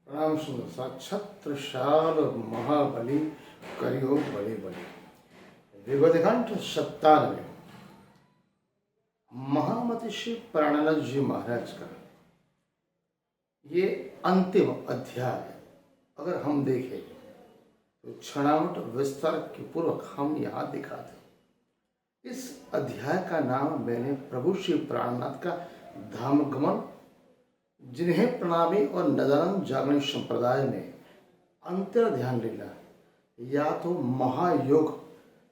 रामचंद्र साक्षात महाबली करियो बड़े बड़े विगतघंट 97। महामति श्री प्राणानंद जी महाराज का ये अंतिम अध्याय है। अगर हम देखें तो क्षणावट विस्तार के पूर्वक हम यहाँ दिखाते। इस अध्याय का नाम मैंने प्रभु श्री प्राणनाथ का धाम गमन, जिन्हें प्रणामी और नदानंद जागरण संप्रदाय में अंतर ध्यान लीला या तो महायोग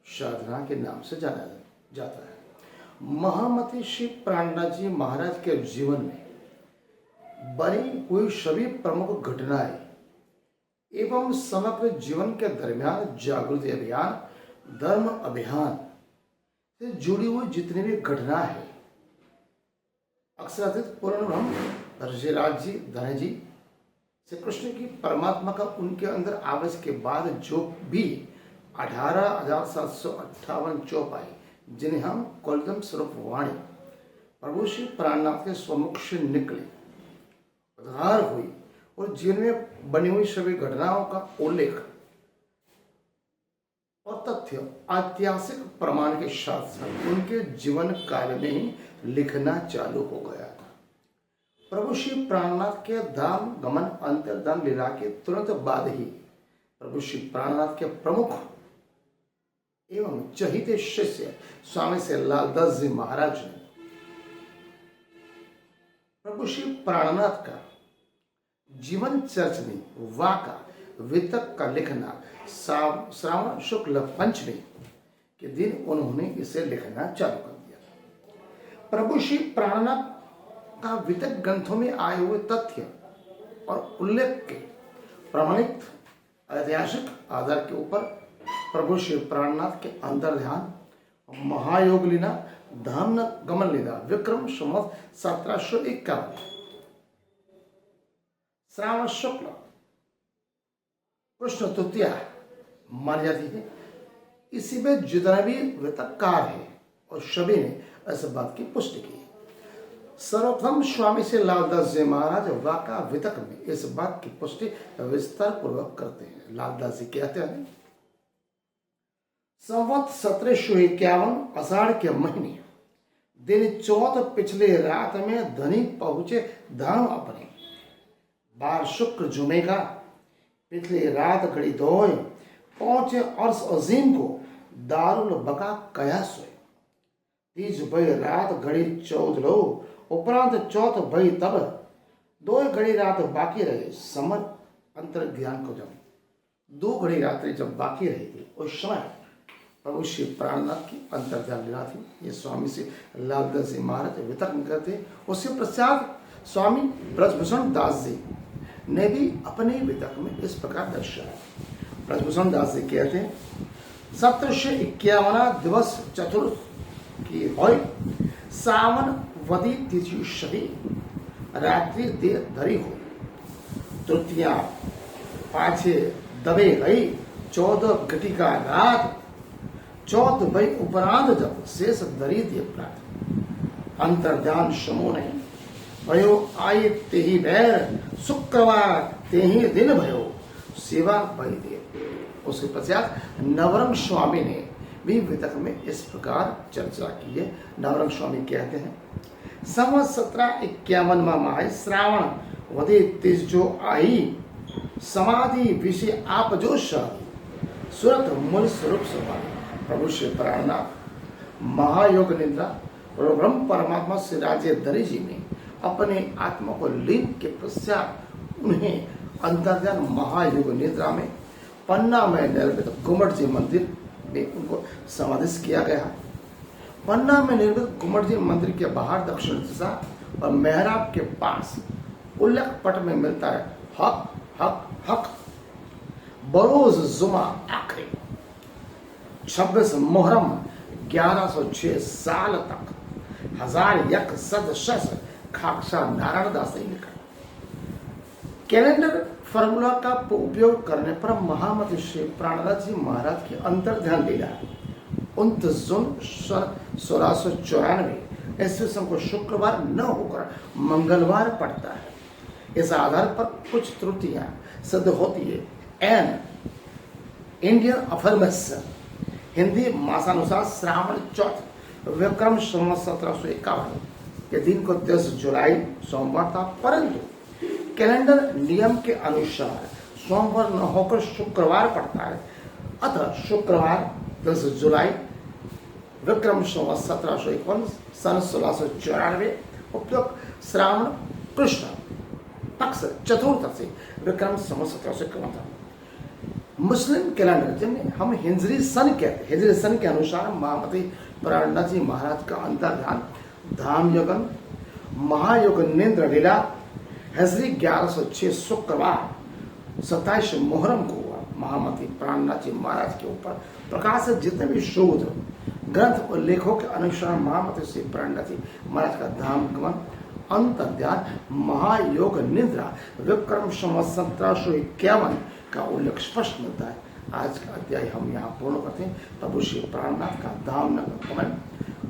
साधना के नाम से जाना जाता है। महामति श्री प्राणनाथ जी महाराज के जीवन में बनी हुई सभी प्रमुख घटनाएं एवं समग्र जीवन के दरमियान जागृति अभियान, धर्म अभियान से जुड़ी हुई जितनी भी घटना है, अक्षराधिक पूर्ण ब्रह्म ऋषिराज जी धन जी श्री कृष्ण की परमात्मा का उनके अंदर आवेश के बाद जो भी 18,758 चौपाई, जिन्हें हम कोलदम स्वरूप वाणी प्रभु श्री प्राणनाथ के स्वमुख से निकले, उद्धार हुई और जीवन में बनी हुई सभी घटनाओं का उल्लेख और तथ्य ऐतिहासिक प्रमाण के साथ साथ उनके जीवन काल में ही लिखना चालू हो गया था। प्रभु श्री प्राणनाथ के धाम गमन अंतर्धान लीला के तुरंत बाद ही प्रभु श्री प्राणनाथ के प्रमुख एवं चहिते शिष्य स्वामी से लालदास जी महाराज ने प्रभु श्री प्राणनाथ का जीवन चर्चनी वाका वितक का लिखना श्रावण शुक्ल पंचमी के दिन उन्होंने इसे लिखना चालू कर दिया। प्रभु श्री प्राणनाथ का वितक ग्रंथों में आए हुए तथ्य और उल्लेख के प्रमाणित ऐतिहासिक आधार के ऊपर प्रभु श्री प्राणनाथ के अंतर्ध्यान महायोग लीला धाम गमन लीला विक्रम संवत 1751 श्रावण शुक्ल कृष्ण तृतीया मानी जाती है। इसी में जितने भी वितककार है और सभी ने इस बात की पुष्टि की। सर्वप्रथम स्वामी से लालदास जी महाराज वाका वितक में इस बात की पुष्टि विस्तार पूर्वक करते हैं। लालदास जी कहते हैं, संवत 1751 आषाढ़ के महीने दिन चौथ पिछले रात में धनी पहुंचे धाम अपने, बार शुक्र जुमे का पिछली रात घड़ी दोय पहुंचे अर्श अजीम को दारुल बका कया सोए। तीज भई रात घड़ी 14 लो उपरांत चौथ भई तब दो घड़ी रात बाकी रहे। समर अंतर ज्ञान को जब 2 घड़ी रात्रि जब बाकी रही थी उस समय प्रभु श्री प्राणनाथ की अंतर्ध्यान लीला थी। ये स्वामी से लालदास जी महाराज वितर्क करते। उसके पश्चात स्वामी ब्रजभूषण दास जी ने भी अपने वितर्क में इस प्रकार दर्शाया। ब्रजभूषण दास जी कहते हैं, 1751 दिवस चतुर्थ की होय सावन वदी तिथि सदी रात्रि देर धरी हो। तृतीया पाछे दबे गई 14 घटिका रात चौथ भई उपरांत जब शेष दरी दे प्रात अंतर्ध्यान समूह नहीं भयो आये ते ही बैर शुक्रवार ते ही दिन भयो सेवा भई दे। उसके पश्चात नवरंग स्वामी ने भी वितक में इस प्रकार चर्चा की है। नवरंग स्वामी कहते हैं, संवत 1751 माह श्रावण वधे तीज जो आई समाधि विषय आप जो सूरत मूल स्वरूप सभा प्रभु श्री प्राणनाथ महायोग निद्रा और ब्रह्म परमात्मा श्री राजे धनी जी ने अपने आत्मा को लीन के पश्चात उन्हें अंतर्ध्यान महायोग निद्रा में पन्ना में निर्मित गुमट जी मंदिर में उनको समाधिस्थ किया गया। पन्ना में निर्मित गुमट जी मंदिर के बाहर दक्षिण दिशा और मेहराब के पास उल्लेख पट में मिलता है, हक हक हक बरोज जुमा आखिरी 26 मुहर्रम 1106 साल तक 1000 यक सद शस खाकसा नारायण दास ने लिखा। कैलेंडर फार्मूला का उपयोग करने पर महामति श्री प्राणनाथ जी महाराज की अंतर्ध्यान लीला 29 जून 1694 ईस्वी को शुक्रवार न होकर मंगलवार पड़ता है। इस आधार पर कुछ त्रुटियां सिद्ध होती है। एन इंडियन अफर्मेशन हिंदी मासानुसार श्रावण चौथ विक्रम संवत 1751 के दिन को 10 जुलाई सोमवार था, परंतु कैलेंडर नियम के अनुसार सोमवार न होकर शुक्रवार पड़ता है। अतः शुक्रवार 10 जुलाई विक्रम संवत 1751 सन 1694 उपयुक्त श्रावण कृष्ण पक्ष चतुर्थ से विक्रम संवत 1751 था। मुस्लिम कैलेंडर जिन्हें हम हिजरी सन कहते हैं, हिजरी सन के अनुसार महामती प्राणनाथ जी महाराज का अंतर्ध्यान धाम यज्ञ महायोग निंद्र लीला हिजरी 1106 शुक्रवार 27 मुहर्रम को हुआ। महामती प्राणनाथ जी महाराज के ऊपर प्रकाशित जितने भी शोध ग्रंथ और लेखों के अनुसार महामती श्री प्राणनाथ जी महाराज का धाम गमन अंतर्ध्यान महायोग निद्रा विक्रम संवत 1751 का उल्लेख स्पष्ट मिलता है। आज का अध्याय हम यहाँ पूर्ण करते हैं। प्रभु श्री प्राणनाथ का धाम नगर गमन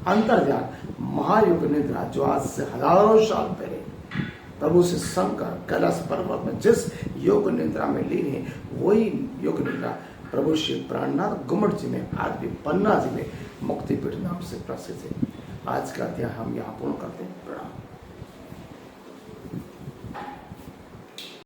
अंतर्ध्यान महायोग निद्रा जो आज से हजारों साल पहले प्रभु से शंकर कैलाश पर्वत में जिस योग निद्रा में लीन है, वही योग निद्रा प्रभु श्री प्राणनाथ गुमट जी में आज भी पन्ना जी में मुक्तिपीठ नाम से प्रसिद्ध है। आज का अध्याय हम यहाँ पूर्ण करते हैं। प्रणाम।